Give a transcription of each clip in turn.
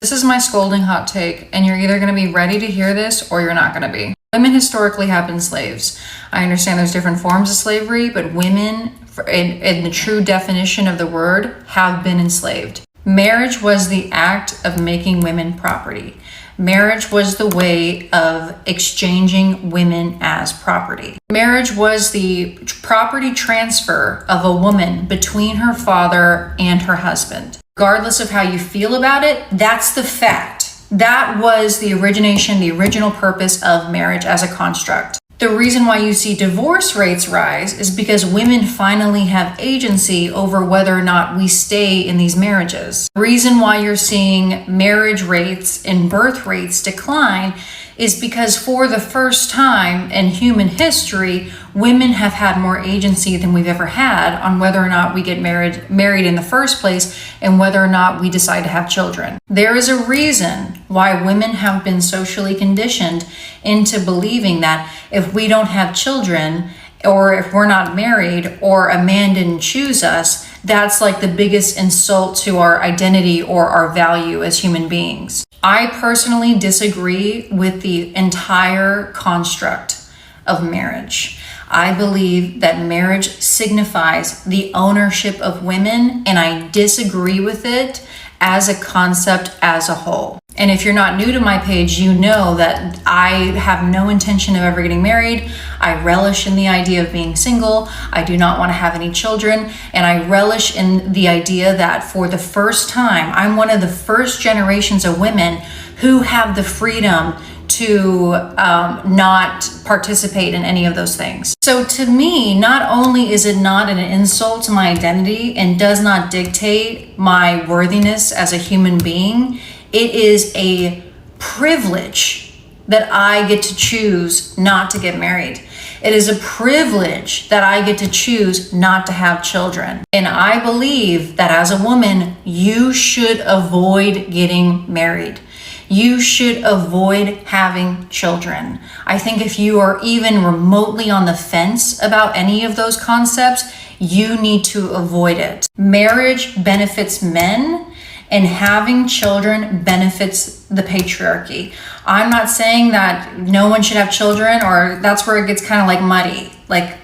This is my scolding hot take, and you're either going to be ready to hear this or you're not going to be. Women historically have been slaves. I understand there's different forms of slavery, but women, in the true definition of the word, have been enslaved. Marriage was the act of making women property. Marriage was the way of exchanging women as property. Marriage was the property transfer of a woman between her father and her husband. Regardless of how you feel about it, that's the fact. That was the original purpose of marriage as a construct. The reason why you see divorce rates rise is because women finally have agency over whether or not we stay in these marriages. The reason why you're seeing marriage rates and birth rates decline is because for the first time in human history, women have had more agency than we've ever had on whether or not we get married in the first place and whether or not we decide to have children. There is a reason why women have been socially conditioned into believing that if we don't have children, or if we're not married, or a man didn't choose us, that's like the biggest insult to our identity or our value as human beings. I personally disagree with the entire construct of marriage. I believe that marriage signifies the ownership of women, and I disagree with it as a concept as a whole. And if you're not new to my page, you know that I have no intention of ever getting married. I relish in the idea of being single. I do not want to have any children. And I relish in the idea that for the first time, I'm one of the first generations of women who have the freedom to not participate in any of those things. So to me, not only is it not an insult to my identity and does not dictate my worthiness as a human being, it is a privilege that I get to choose not to get married. It is a privilege that I get to choose not to have children. And I believe that as a woman, you should avoid getting married. You should avoid having children. I think if you are even remotely on the fence about any of those concepts, you need to avoid it. Marriage benefits men, and having children benefits the patriarchy. I'm not saying that no one should have children, or that's where it gets kind of like muddy. Like,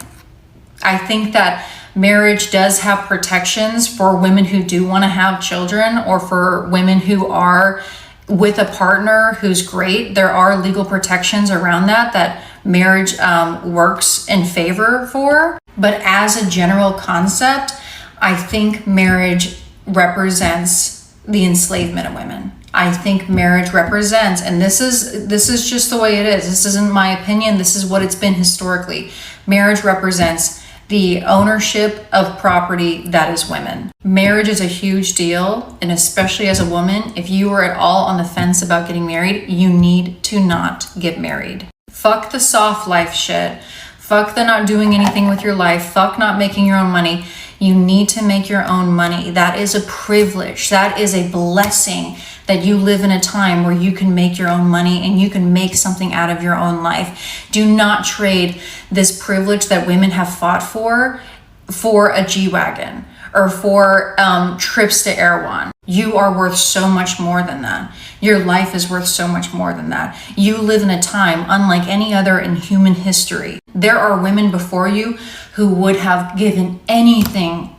I think that marriage does have protections for women who do want to have children, or for women who are with a partner who's great. There are legal protections around that marriage works in favor for. But as a general concept, I think marriage represents the enslavement of women. I think marriage represents, and this is just the way it is. This isn't my opinion. This is what it's been historically. Marriage represents the ownership of property that is women. Marriage is a huge deal, and especially as a woman, if you are at all on the fence about getting married, you need to not get married. Fuck the soft life shit. Fuck the not doing anything with your life. Fuck not making your own money. You need to make your own money. That is a privilege. That is a blessing that you live in a time where you can make your own money and you can make something out of your own life. Do not trade this privilege that women have fought for a G-Wagon or for trips to Erewhon. You are worth so much more than that. Your life is worth so much more than that. You live in a time unlike any other in human history. There are women before you who would have given anything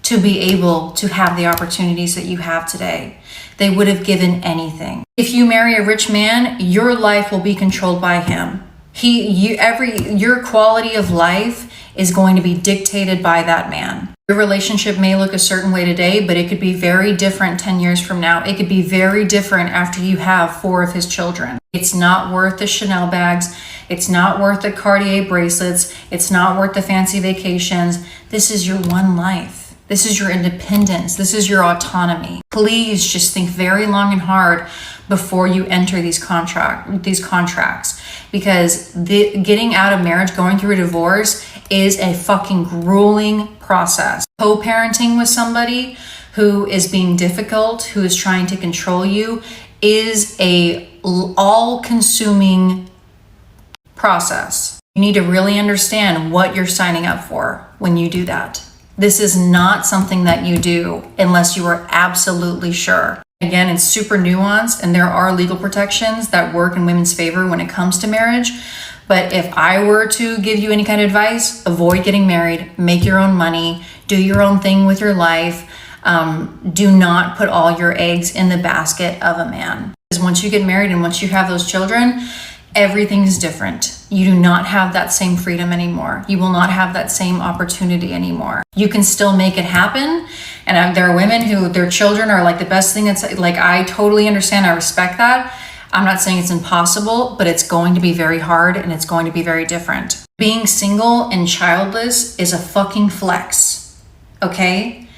to be able to have the opportunities that you have today. They would have given anything. If you marry a rich man, your life will be controlled by him. Your quality of life is going to be dictated by that man. Your relationship may look a certain way today, but it could be very different 10 years from now. It could be very different after you have 4 of his children. It's not worth the Chanel bags. It's not worth the Cartier bracelets. It's not worth the fancy vacations. This is your one life. This is your independence. This is your autonomy. Please just think very long and hard before you enter these contracts, because getting out of marriage, going through a divorce, is a fucking grueling process. Co-parenting with somebody who is being difficult, who is trying to control you, is a all-consuming process. You need to really understand what you're signing up for when you do that. This is not something that you do unless you are absolutely sure. Again, it's super nuanced, and there are legal protections that work in women's favor when it comes to marriage. But if I were to give you any kind of advice, avoid getting married, make your own money, do your own thing with your life. Do not put all your eggs in the basket of a man. Because once you get married and once you have those children, everything is different. You do not have that same freedom anymore. You will not have that same opportunity anymore. You can still make it happen. And there are women who their children are like the best thing. That's like, I totally understand. I respect that. I'm not saying it's impossible, but it's going to be very hard and it's going to be very different. Being single and childless is a fucking flex. Okay?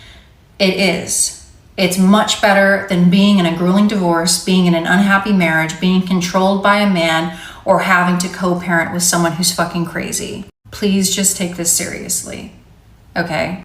It is. It's much better than being in a grueling divorce, being in an unhappy marriage, being controlled by a man, or having to co-parent with someone who's fucking crazy. Please just take this seriously. Okay?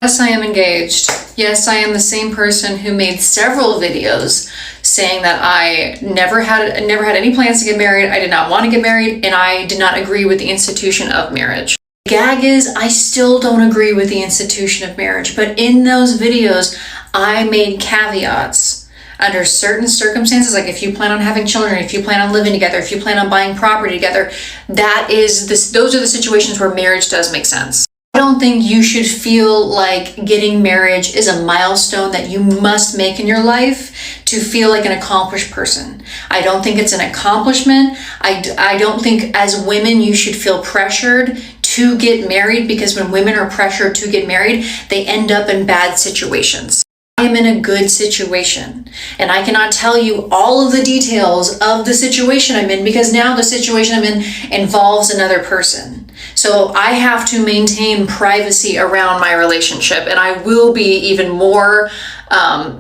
Yes, I am engaged. Yes, I am the same person who made several videos saying that I never had any plans to get married. I did not want to get married, and I did not agree with the institution of marriage. The gag is, I still don't agree with the institution of marriage, but in those videos, I made caveats. Under certain circumstances, like if you plan on having children, if you plan on living together, if you plan on buying property together, those are the situations where marriage does make sense. I don't think you should feel like getting married is a milestone that you must make in your life to feel like an accomplished person. I don't think it's an accomplishment. I don't think as women you should feel pressured to get married, because when women are pressured to get married, they end up in bad situations. I am in a good situation, and I cannot tell you all of the details of the situation I'm in, because now the situation I'm in involves another person. So I have to maintain privacy around my relationship, and I will be even more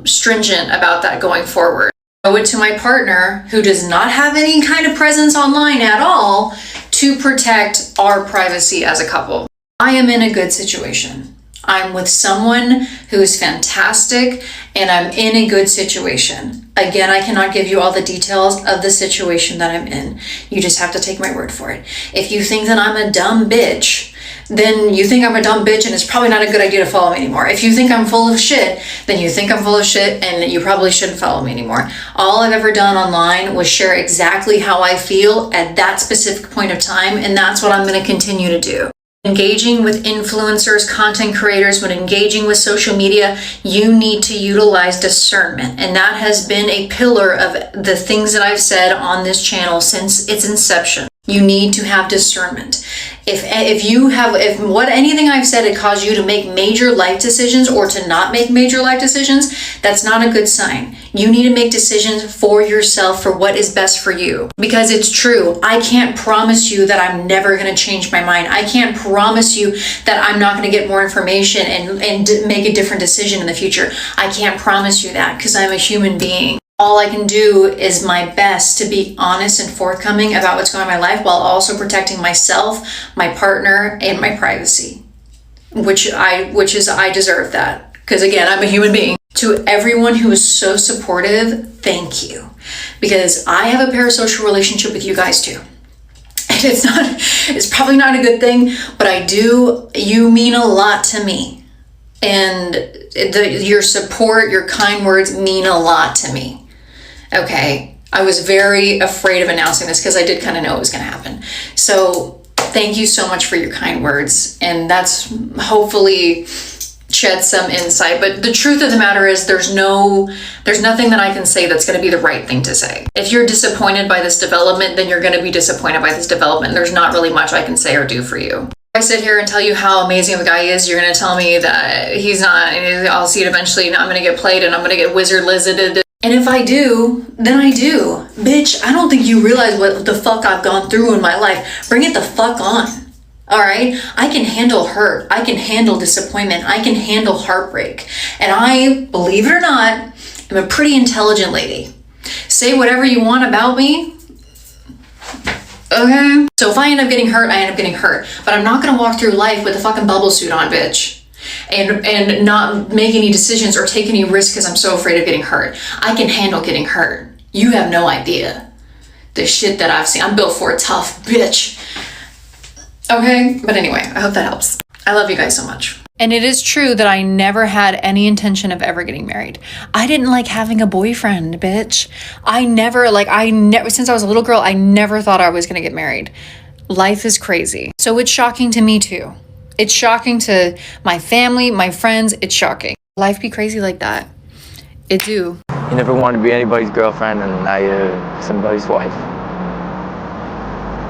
stringent about that going forward. I owe it to my partner, who does not have any kind of presence online at all, to protect our privacy as a couple. I am in a good situation. I'm with someone who is fantastic, and I'm in a good situation. Again, I cannot give you all the details of the situation that I'm in. You just have to take my word for it. If you think that I'm a dumb bitch, then you think I'm a dumb bitch, and it's probably not a good idea to follow me anymore. If you think I'm full of shit, then you think I'm full of shit, and you probably shouldn't follow me anymore. All I've ever done online was share exactly how I feel at that specific point of time, and that's what I'm going to continue to do. Engaging with influencers, content creators, when engaging with social media, you need to utilize discernment. And that has been a pillar of the things that I've said on this channel since its inception. You need to have discernment. If anything I've said had caused you to make major life decisions or to not make major life decisions, that's not a good sign. You need to make decisions for yourself for what is best for you. Because it's true, I can't promise you that I'm never going to change my mind. I can't promise you that I'm not going to get more information and make a different decision in the future. I can't promise you that, because I'm a human being. All I can do is my best to be honest and forthcoming about what's going on in my life, while also protecting myself, my partner, and my privacy, which I deserve that, because again, I'm a human being. To everyone who is so supportive, thank you, because I have a parasocial relationship with you guys too. And it's probably not a good thing, but you mean a lot to me, and your support, your kind words mean a lot to me. Okay, I was very afraid of announcing this because I did kind of know it was going to happen. So thank you so much for your kind words, and that's hopefully shed some insight. But the truth of the matter is there's nothing that I can say that's going to be the right thing to say. If you're disappointed by this development, then you're going to be disappointed by this development. There's not really much I can say or do for you. If I sit here and tell you how amazing the guy is, you're going to tell me that he's not, and I'll see it eventually, and I'm going to get played, and I'm going to get wizard lizarded. And if I do, then I do. Bitch, I don't think you realize what the fuck I've gone through in my life. Bring it the fuck on. All right? I can handle hurt. I can handle disappointment. I can handle heartbreak. And I, believe it or not, am a pretty intelligent lady. Say whatever you want about me. Okay? So if I end up getting hurt, I end up getting hurt. But I'm not going to walk through life with a fucking bubble suit on, bitch. And not make any decisions or take any risks because I'm so afraid of getting hurt. I can handle getting hurt. You have no idea the shit that I've seen. I'm built for a tough bitch. Okay? But anyway, I hope that helps. I love you guys so much. And it is true that I never had any intention of ever getting married. I didn't like having a boyfriend, bitch. I never, since I was a little girl, I never thought I was gonna get married. Life is crazy. So it's shocking to me too. It's shocking to my family, my friends, it's shocking. Life be crazy like that. It do. You never want to be anybody's girlfriend, and now you're somebody's wife.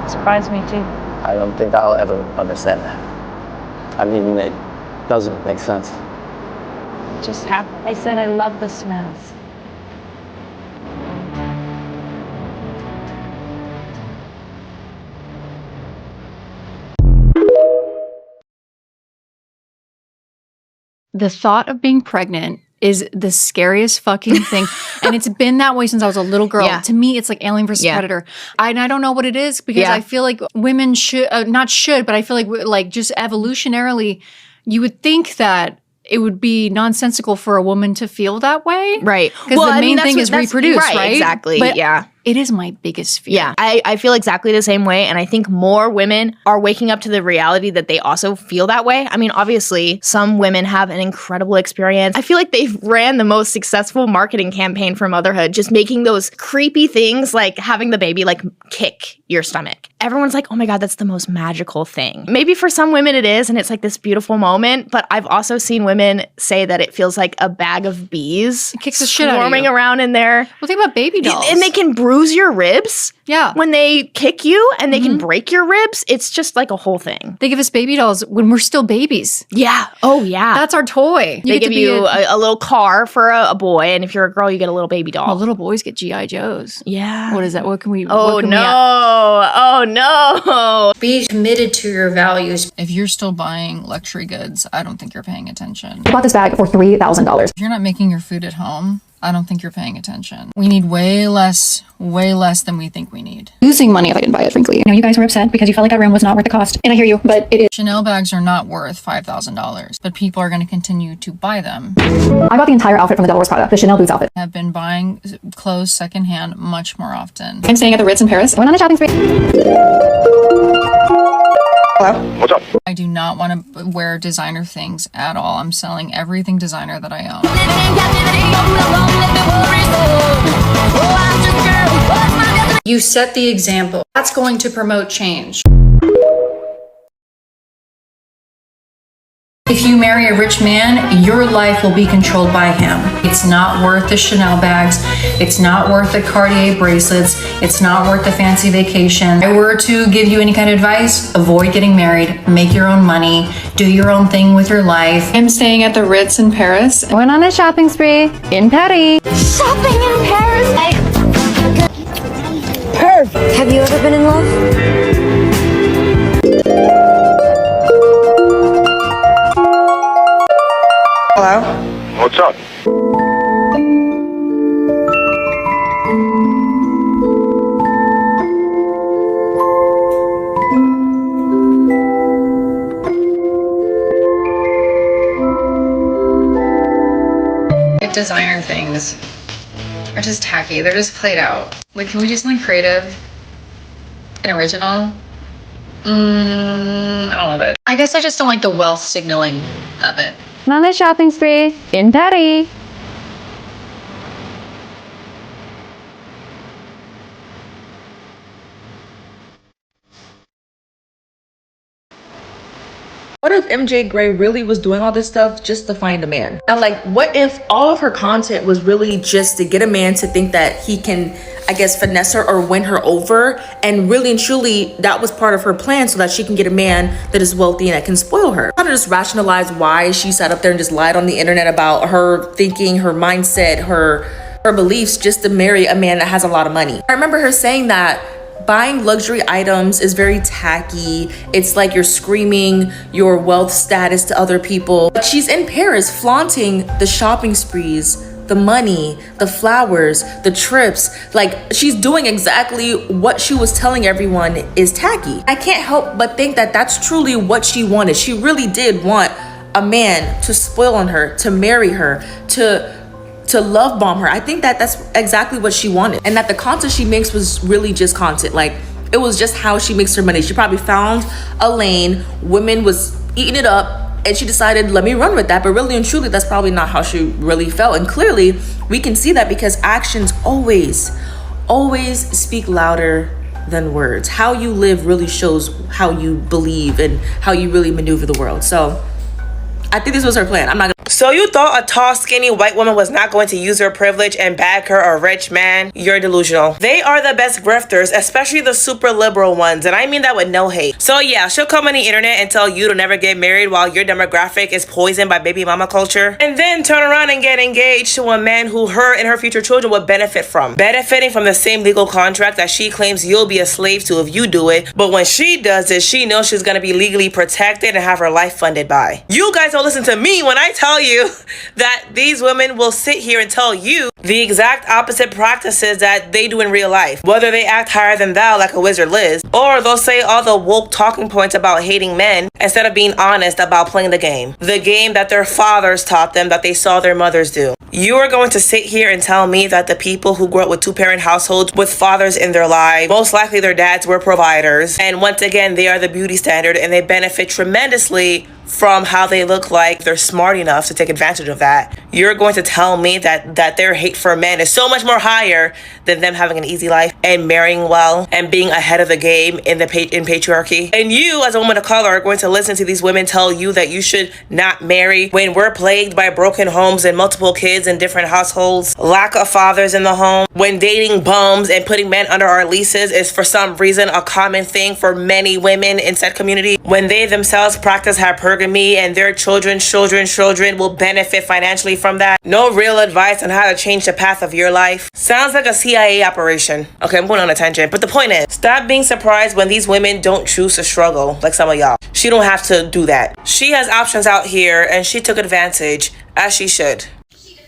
Surprised me too. I don't think I'll ever understand that. I mean, it doesn't make sense. It just happened. I said I love the smells. The thought of being pregnant is the scariest fucking thing. And it's been that way since I was a little girl. Yeah. To me, it's like Alien versus Predator. I don't know what it is because I feel like women should, but I feel like just evolutionarily, you would think that it would be nonsensical for a woman to feel that way. Right. Because the main thing is reproduce, right? Exactly, but yeah. It is my biggest fear. Yeah, I feel exactly the same way. And I think more women are waking up to the reality that they also feel that way. I mean, obviously, some women have an incredible experience. I feel like they've ran the most successful marketing campaign for motherhood, just making those creepy things like having the baby like kick your stomach. Everyone's like, oh my God, that's the most magical thing. Maybe for some women it is, and it's like this beautiful moment. But I've also seen women say that it feels like a bag of bees. It kicks the shit out of you. Swarming around in there. Well, think about baby dolls. And they can bruise your ribs when they kick you, and they can break your ribs. It's just like a whole thing. They give us baby dolls when we're still babies. Yeah. Oh, yeah. That's our toy. They give you a little car for a boy, and if you're a girl, you get a little baby doll. Well, little boys get G.I. Joes. Yeah. What is that? What can we... Oh, no. Be committed to your values. If you're still buying luxury goods, I don't think you're paying attention. I bought this bag for $3,000. If you're not making your food at home, I don't think you're paying attention. We need way less than we think we need. Losing money if I didn't buy it, frankly. I know you guys were upset because you felt like that room was not worth the cost. And I hear you, but it is. Chanel bags are not worth $5,000, but people are going to continue to buy them. I bought the entire outfit from the Devil Wears Prada, the Chanel boots outfit. Have been buying clothes secondhand much more often. I'm staying at the Ritz in Paris. I went on a shopping spree. Hello? What's up? I do not want to wear designer things at all. I'm selling everything designer that I own. You set the example. That's going to promote change. If you marry a rich man, your life will be controlled by him. It's not worth the Chanel bags. It's not worth the Cartier bracelets. It's not worth the fancy vacation. If I were to give you any kind of advice, avoid getting married, make your own money, do your own thing with your life. I'm staying at the Ritz in Paris. I went on a shopping spree in Paris. Shopping in Paris. Perfect. Have you ever been in love? Hello? What's up? Designer things are just tacky. They're just played out. Like, can we do something creative and original? I don't love it. I guess I just don't like the wealth signaling of it. On a shopping spree in Paris. What if MJ Gray really was doing all this stuff just to find a man? And like, what if all of her content was really just to get a man to think that he can, I guess, finesse her or win her over? And really and truly, that was part of her plan so that she can get a man that is wealthy and that can spoil her. How to just rationalize why she sat up there and just lied on the internet about her thinking, her mindset, her beliefs just to marry a man that has a lot of money. I remember her saying that buying luxury items is very tacky. It's like you're screaming your wealth status to other people. But she's in Paris flaunting the shopping sprees, the money, the flowers, the trips. Like, she's doing exactly what she was telling everyone is tacky. I can't help but think that that's truly what she wanted. She really did want a man to spoil on her, to marry her, to love bomb her. I think that that's exactly what she wanted, and that the content she makes was really just content. Like, it was just how she makes her money. She probably found a lane, women was eating it up, And she decided, let me run with that. But really and truly, that's probably not how she really felt. And clearly, we can see that because actions always speak louder than words. How you live really shows how you believe and how you really maneuver the world. So I think this was her plan. I'm not gonna. So you thought a tall, skinny white woman was not going to use her privilege and bag her a rich man? You're delusional. They are the best grifters, especially the super liberal ones, and I mean that with no hate. So yeah, she'll come on the internet and tell you to never get married while your demographic is poisoned by baby mama culture, and then turn around and get engaged to a man who her and her future children would benefit from. Benefiting from the same legal contract that she claims you'll be a slave to if you do it, but when she does it, she knows she's gonna be legally protected and have her life funded by. You guys don't listen to me when I tell you that these women will sit here and tell you the exact opposite practices that they do in real life. Whether they act higher than thou like a wizard Liz, or they'll say all the woke talking points about hating men instead of being honest about playing the game that their fathers taught them that they saw their mothers do. You are going to sit here and tell me that the people who grew up with two-parent households with fathers in their lives, most likely their dads were providers, and once again they are the beauty standard and they benefit tremendously from how they look like they're smart enough to take advantage of that. You're going to tell me that their hate for men is so much more higher than them having an easy life and marrying well and being ahead of the game in patriarchy. And you, as a woman of color, are going to listen to these women tell you that you should not marry when we're plagued by broken homes and multiple kids in different households, lack of fathers in the home, when dating bums and putting men under our leases is for some reason a common thing for many women in said community, when they themselves practice hypocrisy and their children will benefit financially from that. No real advice on how to change the path of your life. Sounds like a CIA operation. Okay, I'm going on a tangent, but the point is, stop being surprised when these women don't choose to struggle like some of y'all. She don't have to do that. She has options out here and she took advantage, as she should.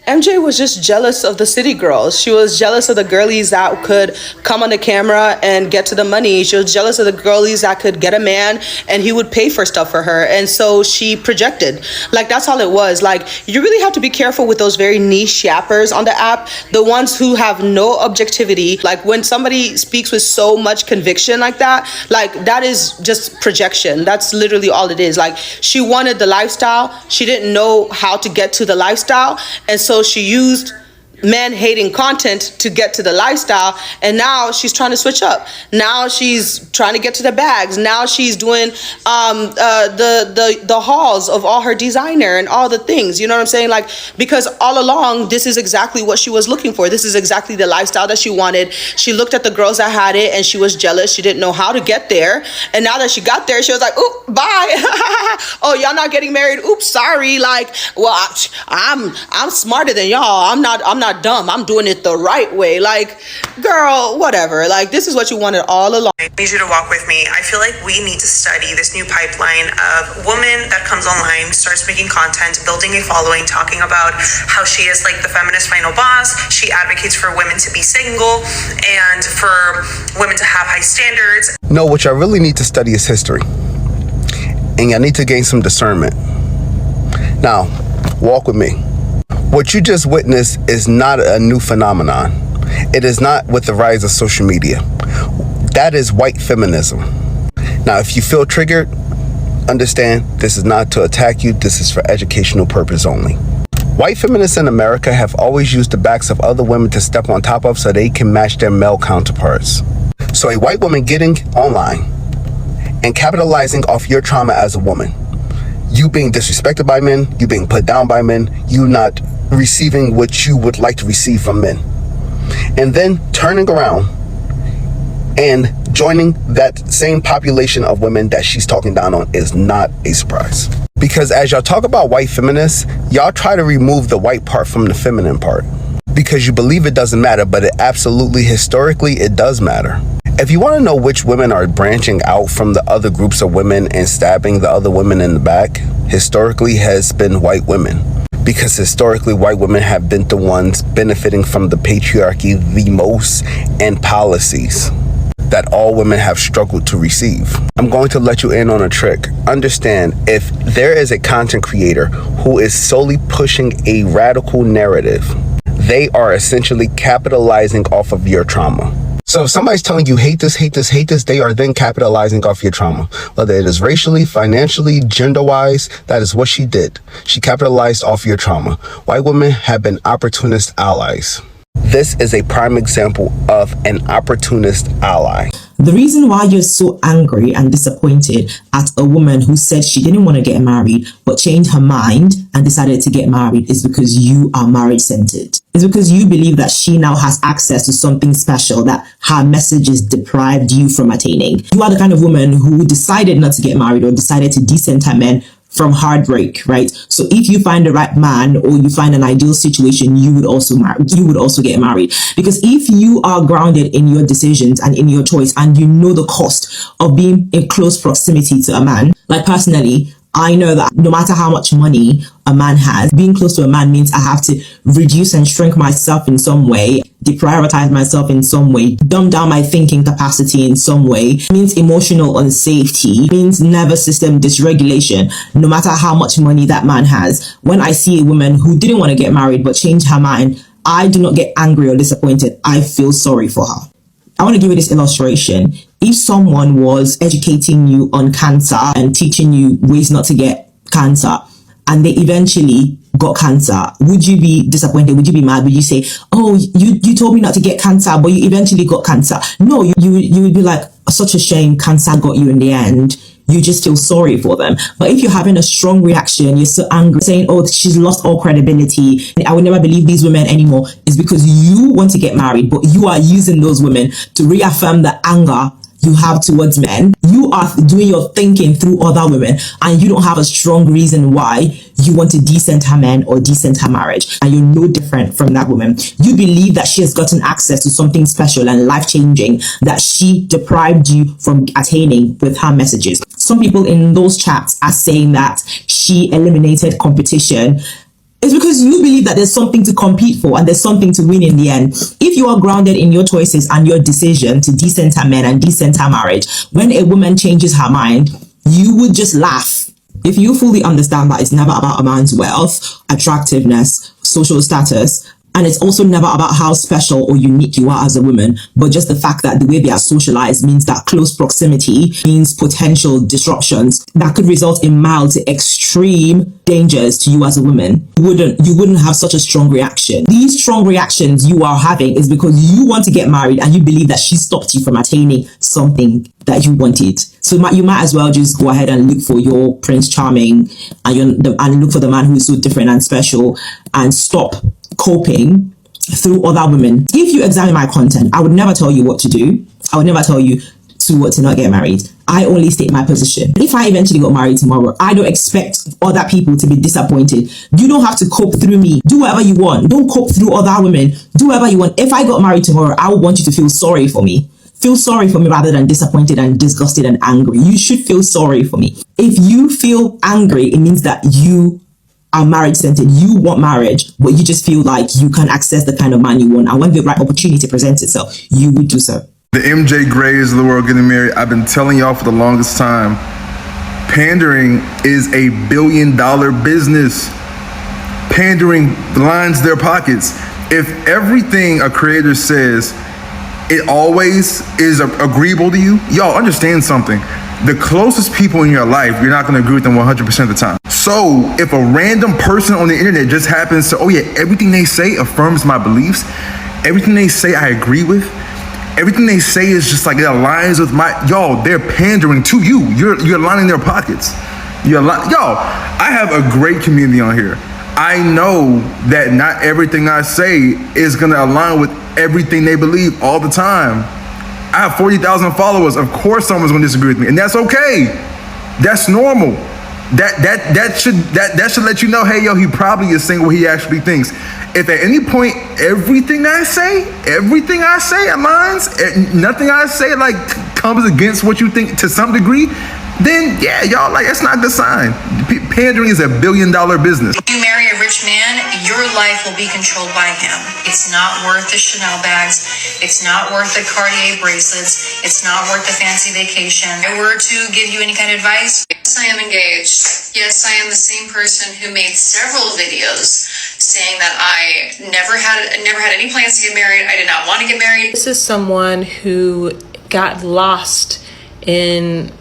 MJ was just jealous of the city girls. She was jealous of the girlies that could come on the camera and get to the money. She was jealous of the girlies that could get a man and he would pay for stuff for her. And so she projected. Like, that's all it was. Like, you really have to be careful with those very niche yappers on the app. The ones who have no objectivity. Like, when somebody speaks with so much conviction like that is just projection. That's literally all it is. Like, she wanted the lifestyle. She didn't know how to get to the lifestyle. And so she used men-hating content to get to the lifestyle, and now she's trying to switch up. Now she's trying to get to the bags. Now she's doing the hauls of all her designer and all the things. You know what I'm saying? Like, because all along, this is exactly what she was looking for. This is exactly the lifestyle that she wanted. She looked at the girls that had it, and she was jealous. She didn't know how to get there. And now that she got there, she was like, "Oop, bye." "Oh, y'all not getting married? Oops, sorry." Like, well, I'm smarter than y'all. I'm not dumb. I'm doing it the right way. Like, girl, whatever. Like, this is what you wanted all along. I need you to walk with me. I feel like we need to study this new pipeline of woman that comes online, starts making content, building a following, talking about how she is like the feminist final boss. She advocates for women to be single and for women to have high standards. No, what y'all really need to study is history. And y'all need to gain some discernment. Now, walk with me. What you just witnessed is not a new phenomenon. It is not with the rise of social media. That is white feminism. Now, if you feel triggered, understand this is not to attack you. This is for educational purpose only. White feminists in America have always used the backs of other women to step on top of so they can match their male counterparts. So a white woman getting online and capitalizing off your trauma as a woman, you being disrespected by men, you being put down by men, you not receiving what you would like to receive from men, and then turning around and joining that same population of women that she's talking down on is not a surprise. Because as y'all talk about white feminists, y'all try to remove the white part from the feminine part because you believe it doesn't matter, but it absolutely, historically, it does matter. If you want to know which women are branching out from the other groups of women and stabbing the other women in the back, historically has been white women. Because historically, white women have been the ones benefiting from the patriarchy the most and policies that all women have struggled to receive. I'm going to let you in on a trick. Understand, if there is a content creator who is solely pushing a radical narrative, they are essentially capitalizing off of your trauma. So if somebody's telling you hate this, hate this, hate this, they are then capitalizing off your trauma. Whether it is racially, financially, gender-wise, that is what she did. She capitalized off your trauma. White women have been opportunist allies. This is a prime example of an opportunist ally. The reason why you're so angry and disappointed at a woman who said she didn't want to get married but changed her mind and decided to get married is because you are marriage-centered. It's because you believe that she now has access to something special that her messages deprived you from attaining. You are the kind of woman who decided not to get married or decided to decenter men from heartbreak, right? So if you find the right man or you find an ideal situation, you would also get married. Because if you are grounded in your decisions and in your choice and you know the cost of being in close proximity to a man, like personally, I know that no matter how much money a man has, being close to a man means I have to reduce and shrink myself in some way, deprioritize myself in some way, dumb down my thinking capacity in some way. It means emotional unsafety, it means nervous system dysregulation, no matter how much money that man has. When I see a woman who didn't want to get married but changed her mind, I do not get angry or disappointed. I feel sorry for her. I want to give you this illustration. If someone was educating you on cancer and teaching you ways not to get cancer, and they eventually got cancer, would you be disappointed? Would you be mad? Would you say, oh, you told me not to get cancer, but you eventually got cancer? No, you would be like, such a shame, cancer got you in the end. You just feel sorry for them. But if you're having a strong reaction, you're so angry, saying, oh, she's lost all credibility, I would never believe these women anymore, is because you want to get married, but you are using those women to reaffirm the anger you have towards men. You are doing your thinking through other women, and you don't have a strong reason why you want to decenter men or decenter marriage, and you're no different from that woman. You believe that she has gotten access to something special and life-changing that she deprived you from attaining with her messages. Some people in those chats are saying that she eliminated competition. It's because you believe that there's something to compete for and there's something to win in the end. If you are grounded in your choices and your decision to decenter men and decenter marriage, when a woman changes her mind, you would just laugh. If you fully understand that it's never about a man's wealth, attractiveness, social status, and it's also never about how special or unique you are as a woman, but just the fact that the way they are socialized means that close proximity means potential disruptions that could result in mild to extreme dangers to you as a woman. You wouldn't have such a strong reaction. These strong reactions you are having is because you want to get married and you believe that she stopped you from attaining something that you wanted. So you might as well just go ahead and look for your Prince Charming and look for the man who is so different and special, and stop coping through other women. If you examine my content, I would never tell you what to do. I would never tell you to not get married. I only state my position. If I eventually got married tomorrow, I don't expect other people to be disappointed. You don't have to cope through me. Do whatever you want. Don't cope through other women. Do whatever you want. If I got married tomorrow, I would want you to feel sorry for me. Feel sorry for me rather than disappointed and disgusted and angry. You should feel sorry for me. If you feel angry, it means that you are marriage-centered. You want marriage, but you just feel like you can access the kind of man you want. And when the right opportunity presents itself, you would do so. The MJ Grays of the world getting married. I've been telling y'all for the longest time, pandering is a billion-dollar business. Pandering lines their pockets. If everything a creator says, it always is agreeable to you, y'all understand something. The closest people in your life, you're not going to agree with them 100% of the time. So if a random person on the internet just happens to, oh yeah, everything they say affirms my beliefs, everything they say I agree with, everything they say is just like it aligns with y'all, they're pandering to you. You're lining their pockets. Y'all, I have a great community on here. I know that not everything I say is going to align with everything they believe all the time. I have 40,000 followers. Of course someone's going to disagree with me, and that's okay. That's normal. That should let you know, hey, yo, he probably is saying what he actually thinks. If at any point everything I say aligns, nothing I say like comes against what you think to some degree, then yeah, y'all like, that's not a good sign. Pandering is a $1 billion business. If you marry a rich man, your life will be controlled by him. It's not worth the Chanel bags. It's not worth the Cartier bracelets. It's not worth the fancy vacation. If I were to give you any kind of advice, yes, I am engaged. Yes, I am the same person who made several videos saying that I never had any plans to get married. I did not want to get married. This is someone who got lost in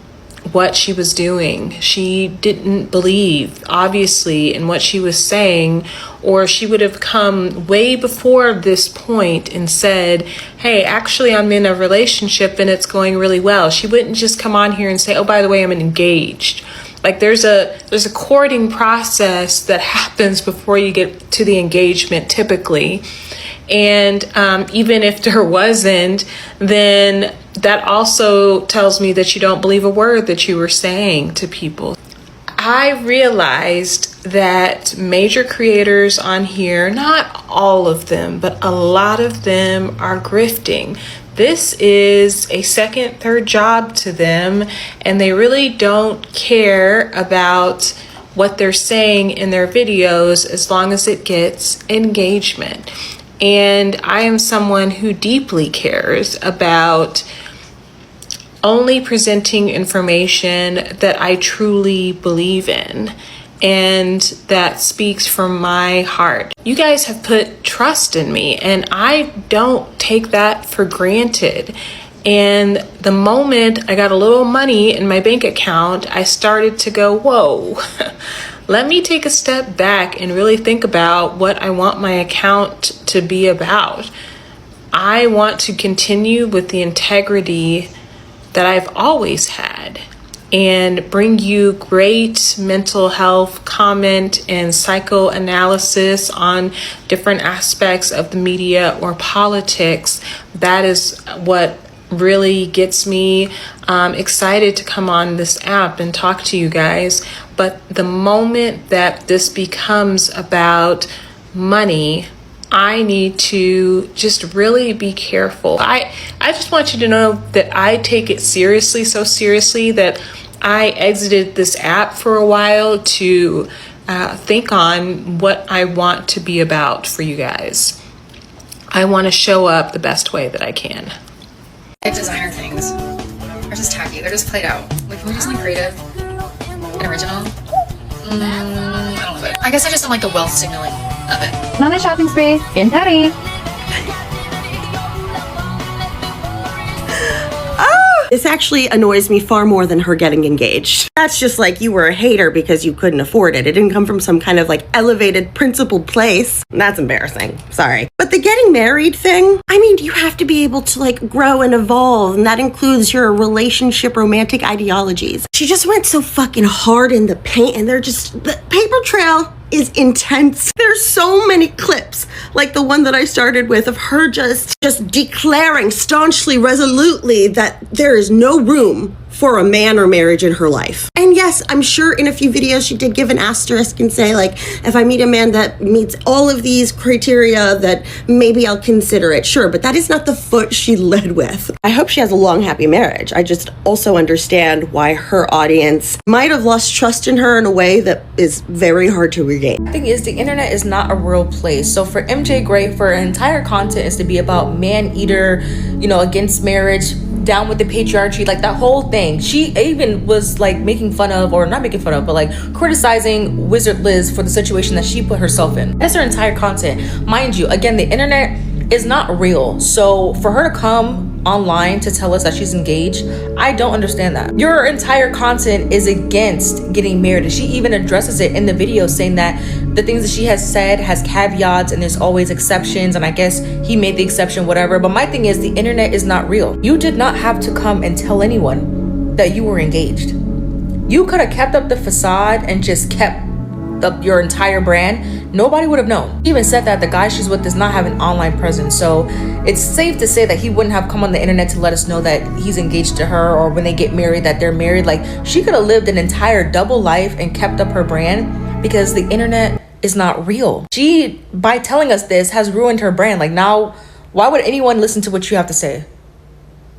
what she was doing. She didn't believe, obviously, in what she was saying, or she would have come way before this point and said, hey, actually, I'm in a relationship and it's going really well. She wouldn't just come on here and say, oh, by the way, I'm engaged. Like there's a courting process that happens before you get to the engagement typically. And even if there wasn't, then that also tells me that you don't believe a word that you were saying to people. I realized that major creators on here, not all of them, but a lot of them are grifting. This is a second, third job to them, and they really don't care about what they're saying in their videos as long as it gets engagement. And I am someone who deeply cares about only presenting information that I truly believe in and that speaks from my heart. You guys have put trust in me, and I don't take that for granted. And the moment I got a little money in my bank account, I started to go, whoa, let me take a step back and really think about what I want my account to be about. I want to continue with the integrity that I've always had and bring you great mental health comment and psychoanalysis on different aspects of the media or politics. That is what really gets me excited to come on this app and talk to you guys. But the moment that this becomes about money, I need to just really be careful. I just want you to know that I take it seriously, so seriously that I exited this app for a while to think on what I want to be about for you guys. I want to show up the best way that I can. Designer things are just tacky. They're just played out. Like, can we do something creative and original? I don't love it. I guess I just don't like the wealth signaling of it. On a shopping spree in Paris. This actually annoys me far more than her getting engaged. That's just like you were a hater because you couldn't afford it. It didn't come from some kind of like elevated principled place. That's embarrassing. Sorry. But the getting married thing, I mean, you have to be able to like grow and evolve, and that includes your relationship romantic ideologies. She just went so fucking hard in the paint, and the paper trail is intense. There's so many clips, like the one that I started with, of her just declaring staunchly, resolutely that there is no room for a man or marriage in her life. And yes, I'm sure in a few videos she did give an asterisk and say, like, if I meet a man that meets all of these criteria, that maybe I'll consider it. Sure, but that is not the foot she led with. I hope she has a long, happy marriage. I just also understand why her audience might have lost trust in her in a way that is very hard to regain. The thing is, the internet is not a real place. So for MJ Gray, for her entire content is to be about man-eater, against marriage, down with the patriarchy, like that whole thing. She even was like making fun of, or not making fun of, but like criticizing Wizard Liz for the situation that she put herself in. That's her entire content. Mind you, again, the internet is not real. So for her to come online to tell us that she's engaged, I don't understand that. Your entire content is against getting married. And she even addresses it in the video, saying that the things that she has said has caveats and there's always exceptions, and I guess he made the exception, whatever. But my thing is, the internet is not real. You did not have to come and tell anyone that you were engaged. You could have kept up the facade and just kept up your entire brand. Nobody would have known. He even said that the guy she's with does not have an online presence, so it's safe to say that he wouldn't have come on the internet to let us know that he's engaged to her, or when they get married that they're married. Like, she could have lived an entire double life and kept up her brand, because the internet is not real. She, by telling us this, has ruined her brand. Like, now, why would anyone listen to what you have to say?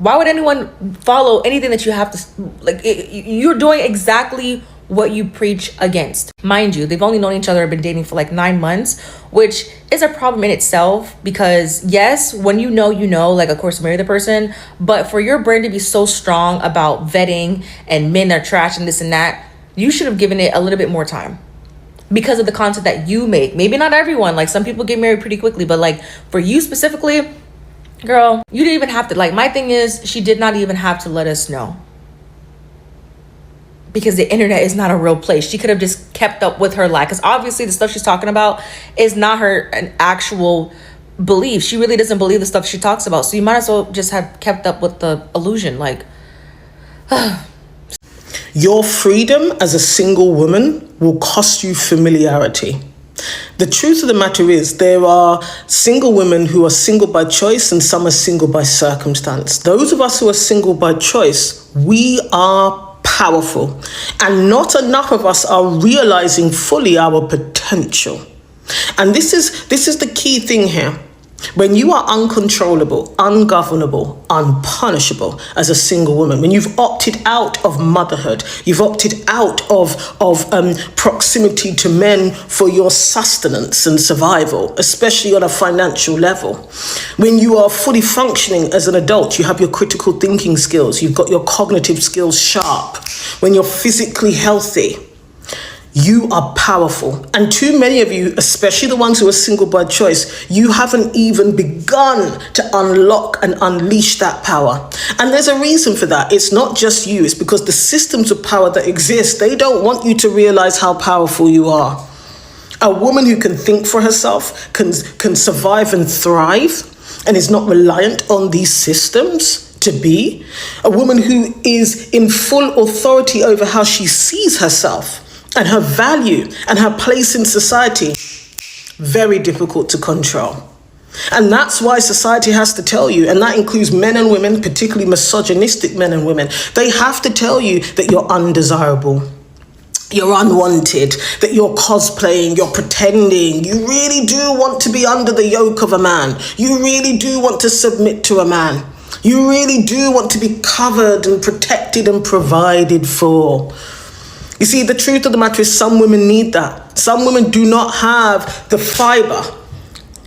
Why would anyone follow anything that you have to, like, you're doing exactly what you preach against. Mind you, they've only known each other, been dating for like 9 months, which is a problem in itself, because yes, when you know, like, of course, marry the person, but for your brain to be so strong about vetting and men are trash and this and that, you should have given it a little bit more time because of the content that you make. Maybe not everyone, like some people get married pretty quickly, but like for you specifically, girl, you didn't even have to, like, my thing is, she did not even have to let us know. Because the internet is not a real place. She could have just kept up with her life. Because obviously the stuff she's talking about is not an actual belief. She really doesn't believe the stuff she talks about. So you might as well just have kept up with the illusion. Like, your freedom as a single woman will cost you familiarity. The truth of the matter is, there are single women who are single by choice and some are single by circumstance. Those of us who are single by choice, we are powerful, and not enough of us are realizing fully our potential. And this is the key thing here. When you are uncontrollable, ungovernable, unpunishable as a single woman, when you've opted out of motherhood, you've opted out of proximity to men for your sustenance and survival, especially on a financial level. When you are fully functioning as an adult, you have your critical thinking skills, you've got your cognitive skills sharp. When you're physically healthy, you are powerful. And too many of you, especially the ones who are single by choice, you haven't even begun to unlock and unleash that power. And there's a reason for that. It's not just you. It's because the systems of power that exist, they don't want you to realize how powerful you are. A woman who can think for herself, can survive and thrive, and is not reliant on these systems to be. A woman who is in full authority over how she sees herself and her value and her place in society, very difficult to control. And that's why society has to tell you, and that includes men and women, particularly misogynistic men and women, they have to tell you that you're undesirable, you're unwanted, that you're cosplaying, you're pretending, you really do want to be under the yoke of a man, you really do want to submit to a man, you really do want to be covered and protected and provided for. You see, the truth of the matter is, some women need that. Some women do not have the fiber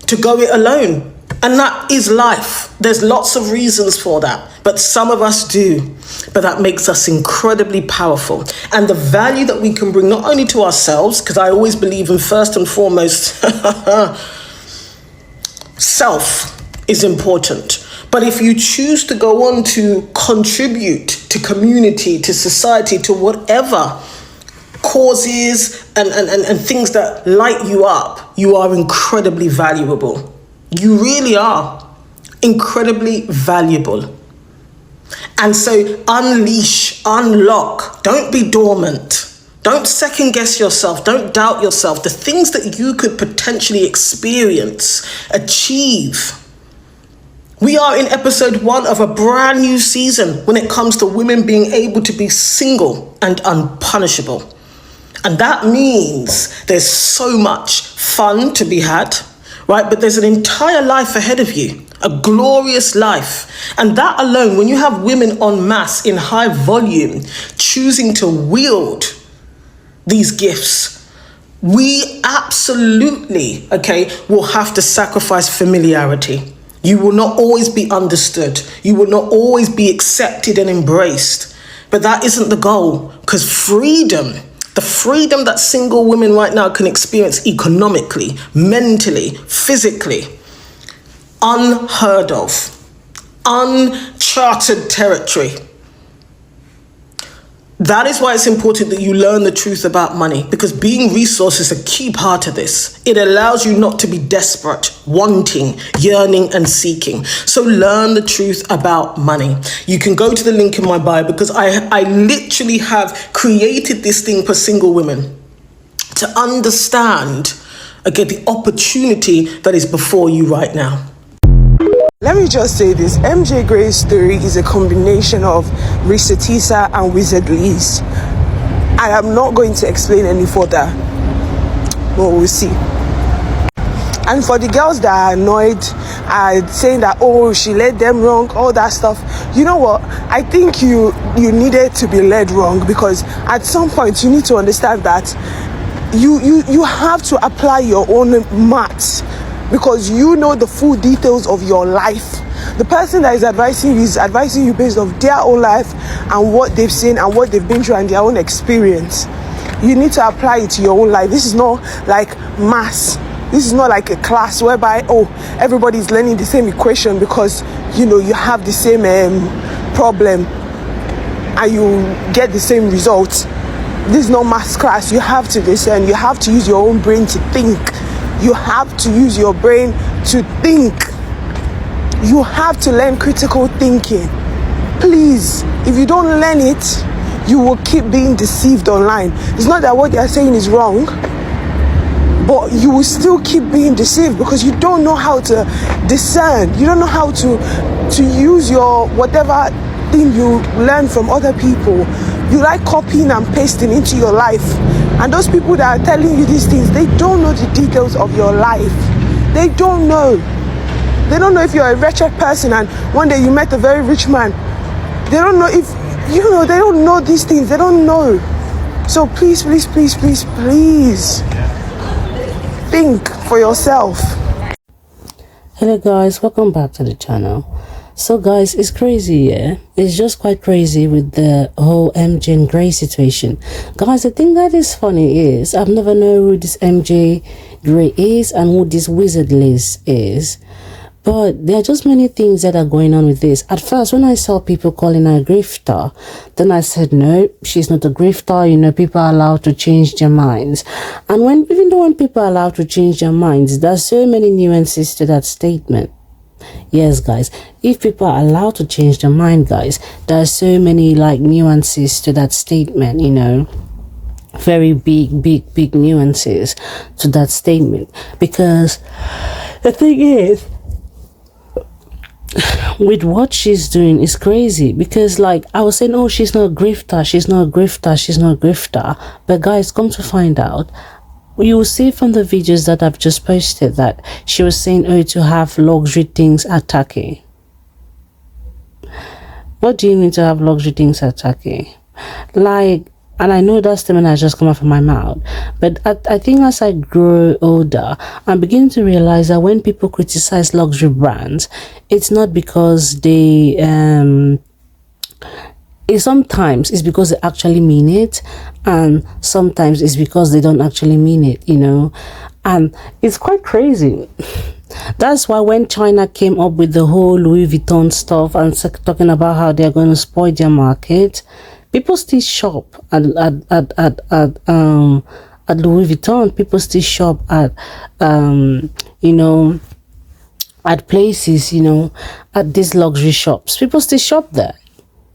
to go it alone. And that is life. There's lots of reasons for that. But some of us do. But that makes us incredibly powerful. And the value that we can bring not only to ourselves, because I always believe in first and foremost, self is important. But if you choose to go on to contribute to community, to society, to whatever causes and things that light you up, you are incredibly valuable. You really are incredibly valuable. And so unleash, unlock, don't be dormant. Don't second guess yourself. Don't doubt yourself. The things that you could potentially experience, achieve. We are in episode 1 of a brand new season when it comes to women being able to be single and unpunishable. And that means there's so much fun to be had, right? But there's an entire life ahead of you, a glorious life. And that alone, when you have women en masse in high volume choosing to wield these gifts, we absolutely, will have to sacrifice familiarity. You will not always be understood. You will not always be accepted and embraced. But that isn't the goal, because freedom, the freedom that single women right now can experience economically, mentally, physically, unheard of, uncharted territory. That is why it's important that you learn the truth about money, because being resourced is a key part of this. It allows you not to be desperate, wanting, yearning, and seeking. So learn the truth about money. You can go to the link in my bio, because I literally have created this thing for single women to understand, the opportunity that is before you right now. Let me just say this, MJ Gray's story is a combination of Risa Tisa and Wizard Lee's. I am not going to explain any further, but we'll see. And for the girls that are annoyed saying that, oh, she led them wrong, all that stuff. You know what? I think you needed to be led wrong, because at some point you need to understand that you have to apply your own maths, because you know the full details of your life. The person that is advising you based on their own life and what they've seen and what they've been through and their own experience. You need to apply it to your own life. This is not like maths. This is not like a class whereby, oh, everybody's learning the same equation because, you have the same problem and you get the same results. This is not maths class. You have to listen. You have to use your own brain to think. You have to use your brain to think. You have to learn critical thinking. Please, if you don't learn it, you will keep being deceived online. It's not that what they are saying is wrong, but you will still keep being deceived because you don't know how to discern. You don't know how to use your whatever thing you learn from other people. You like copying and pasting into your life. And those people that are telling you these things, they don't know the details of your life. They don't know. They don't know if you're a wretched person and one day you met a very rich man. They don't know if, they don't know these things. They don't know. So please, please, please, please, please think for yourself. Hello guys, welcome back to the channel. So guys, it's crazy, yeah? It's just quite crazy with the whole MJ and Gray situation. Guys, the thing that is funny is I've never known who this MJ Gray is and who this Wizard Liz is. But there are just many things that are going on with this. At first, when I saw people calling her a grifter, then I said, no, she's not a grifter. People are allowed to change their minds. And even though when people are allowed to change their minds, there's so many nuances to that statement. Yes, guys, if people are allowed to change their mind, guys, there are so many nuances to that statement, very big nuances to that statement. Because the thing is, with what she's doing is crazy, because I was saying, oh, she's not a grifter, she's not a grifter, but guys, come to find out, you will see from the videos that I've just posted that she was saying, oh, to have luxury things at Turkey. What do you mean to have luxury things at Turkey? And I know that statement has just come out of my mouth, but I think as I grow older, I'm beginning to realize that when people criticize luxury brands, it's not because they sometimes it's because they actually mean it, and sometimes it's because they don't actually mean it, and it's quite crazy. That's why when China came up with the whole Louis Vuitton stuff and talking about how they're going to spoil their market, people still shop at Louis Vuitton. People still shop at at places, at these luxury shops. People still shop there.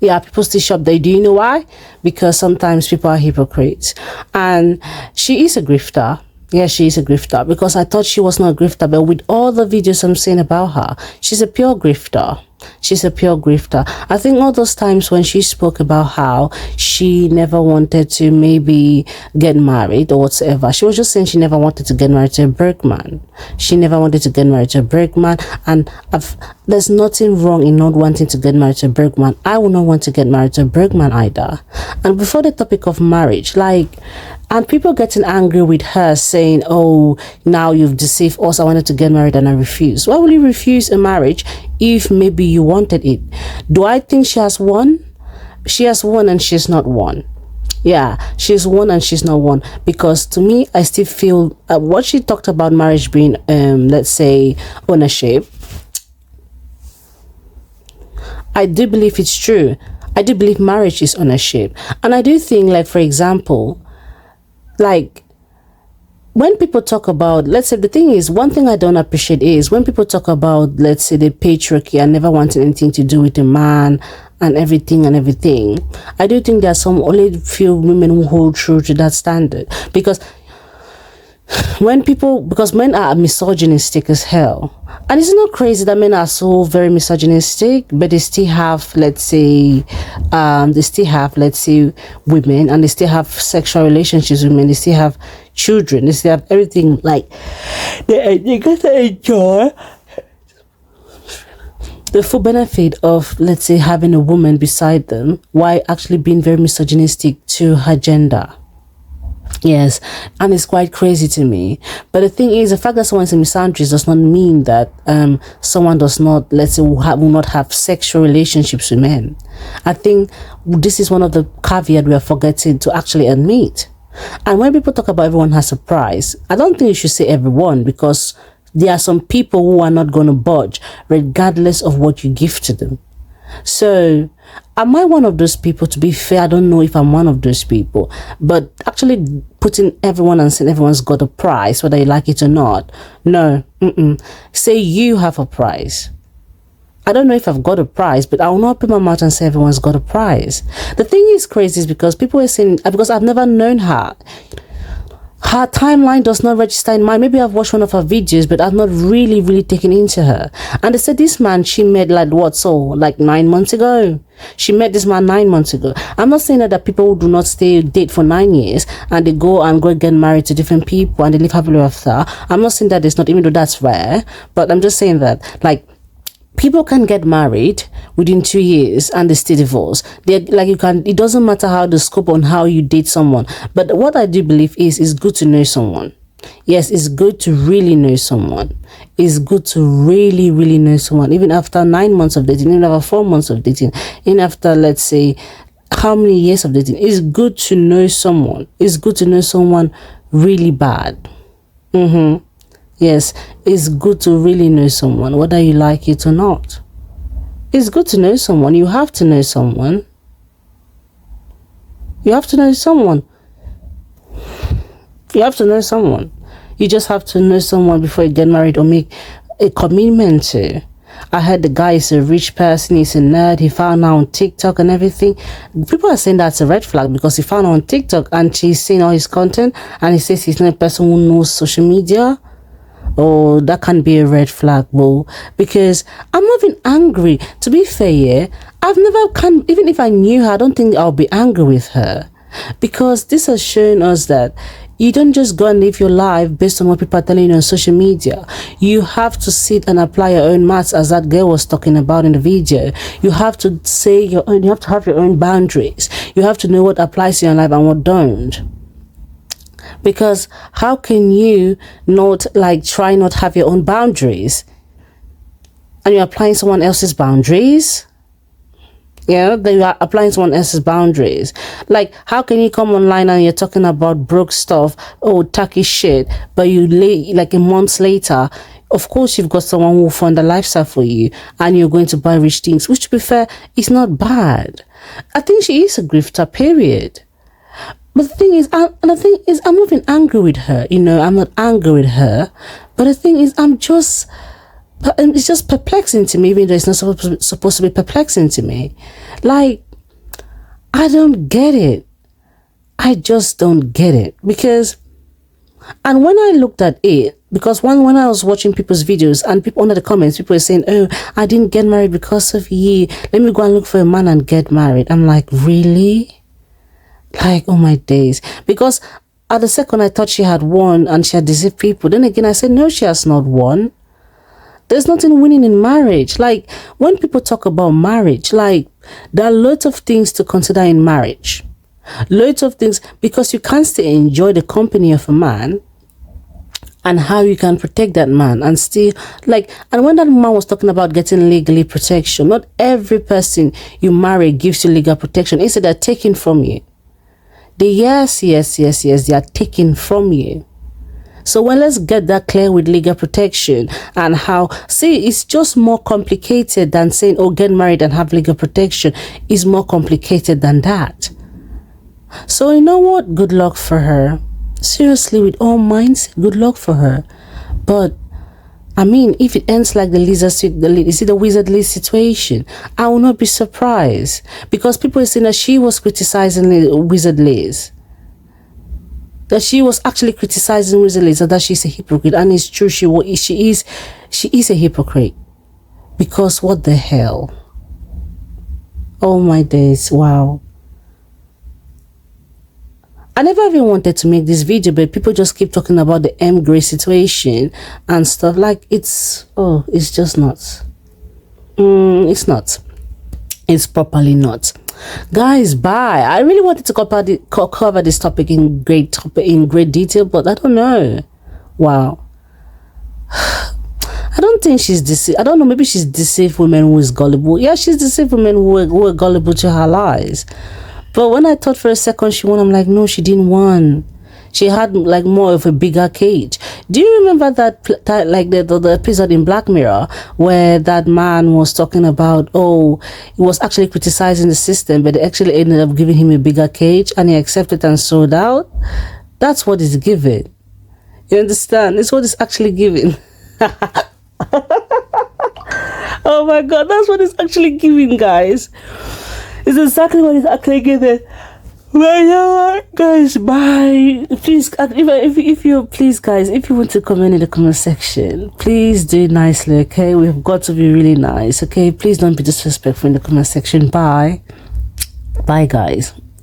Yeah, people still shop there. Do you know why? Because sometimes people are hypocrites. And she is a grifter. Yeah, she is a grifter, because I thought she was not a grifter, but with all the videos I'm saying about her, she's a pure grifter. She's a pure grifter. I think all those times when she spoke about how she never wanted to maybe get married or whatsoever, she was just saying she never wanted to get married to a Bergman. She never wanted to get married to a Bergman, and there's nothing wrong in not wanting to get married to a Bergman. I would not want to get married to a Bergman either. And before the topic of marriage, and people getting angry with her saying, oh, now you've deceived us, I wanted to get married and I refused. Why will you refuse a marriage if maybe you wanted it? Do I think she has won? She has won and she's not won. Yeah, she's won and she's not won. Because to me, I still feel what she talked about marriage being, let's say, ownership. I do believe it's true. I do believe marriage is ownership. And I do think, for example, when people talk about, let's say, the thing is, one thing I don't appreciate is when people talk about, let's say, the patriarchy and never wanting anything to do with a man and everything. I do think there are some only few women who hold true to that standard, because men are misogynistic as hell. And it's not crazy that men are so very misogynistic, but they still have, let's say, women, and they still have sexual relationships with men, they still have children, they still have everything. They get to enjoy the full benefit of, let's say, having a woman beside them while actually being very misogynistic to her gender. Yes, and it's quite crazy to me. But the thing is, the fact that someone is a misandrist does not mean that someone does not, let's say, will not have sexual relationships with men. I think this is one of the caveats we are forgetting to actually admit. And when people talk about everyone has a price, I don't think you should say everyone, because there are some people who are not going to budge regardless of what you give to them. So, am I one of those people? To be fair, I don't know if I'm one of those people. But actually putting everyone and saying everyone's got a price, whether you like it or not. No. Say you have a price. I don't know if I've got a prize, but I will not open my mouth and say everyone's got a prize. The thing is crazy is because people are saying, because I've never known her. Her timeline does not register in mine. Maybe I've watched one of her videos, but I've not really taken into her. And they said this man she met like 9 months ago. She met this man 9 months ago. I'm not saying that people who do not date for 9 years and they go get married to different people and they live happily after. I'm not saying that it's not, even though that's rare, but I'm just saying that people can get married within 2 years and they still divorce. It doesn't matter how the scope on how you date someone. But what I do believe is it's good to know someone. Yes, it's good to really know someone. It's good to really know someone. Even after 9 months of dating, even after 4 months of dating, even after, let's say, how many years of dating, it's good to know someone. It's good to know someone really bad. Yes, it's good to really know someone, whether you like it or not. It's good to know someone. You have to know someone. You have to know someone. You have to know someone. You just have to know someone before you get married or make a commitment to. I heard the guy is a rich person, he's a nerd, he found out on TikTok and everything. People are saying that's a red flag because he found out on TikTok and she's seeing all his content and he says he's not a person who knows social media. Oh, that can be a red flag, bro. Because I'm not even angry. To be fair, yeah, even if I knew her, I don't think I'll be angry with her. Because this has shown us that you don't just go and live your life based on what people are telling you on social media. You have to sit and apply your own maths, as that girl was talking about in the video. You have to say you have to have your own boundaries. You have to know what applies to your life and what don't. Because how can you not try not have your own boundaries and you're applying someone else's boundaries? Yeah, then you are applying someone else's boundaries. How can you come online and you're talking about broke stuff, tacky shit, but you a month later, of course you've got someone who will fund a lifestyle for you and you're going to buy rich things, which, to be fair, is not bad. I think she is a grifter, period. But the thing is, I'm not even angry with her. I'm not angry with her. But the thing is, it's just perplexing to me, even though it's not supposed to be perplexing to me. I don't get it. I just don't get it. And when I looked at it, because when I was watching people's videos and people under the comments, people were saying, oh, I didn't get married because of you. Let me go and look for a man and get married. I'm like, really? Oh my days. Because at the second I thought she had won and she had deceived people. Then again I said, no, she has not won. There's nothing winning in marriage. When people talk about marriage, there are lots of things to consider in marriage. Loads of things, because you can't still enjoy the company of a man and how you can protect that man and still and when that man was talking about getting legally protection, not every person you marry gives you legal protection. Instead, they're taken from you. Yes, they are taken from you. So let's get that clear with legal protection and how, it's just more complicated than saying, get married and have legal protection. It's more complicated than that. So you know what? Good luck for her. Seriously, with all minds, good luck for her. But I mean, if it ends like the Wizard Liz situation, I will not be surprised, because people are saying that she was criticizing Wizard Liz. That she was actually criticizing Wizard Liz, and that she's a hypocrite. And it's true, she is a hypocrite. Because what the hell? Oh my days, wow. I never even wanted to make this video, but people just keep talking about the M. Gray situation and stuff. It's just nuts. It's not. It's properly not. Guys, bye. I really wanted to cover this topic in great detail, but I don't know. Wow. I don't think she's deceived. I don't know. Maybe she's deceived women who is gullible. Yeah, she's deceived women who are gullible to her lies. But when I thought for a second she won, I'm like, no, she didn't win. She had like more of a bigger cage. Do you remember that like the episode in Black Mirror where that man was talking about, he was actually criticizing the system, but they actually ended up giving him a bigger cage and he accepted and sold out? That's what it's given. You understand? It's what it's actually given. Oh my god, that's what it's actually giving, guys. It's exactly what it's actually giving. Well, you know what, guys, bye. Please, if you want to comment in the comment section, please do it nicely, okay? We've got to be really nice, okay? Please don't be disrespectful in the comment section. Bye. Bye, guys.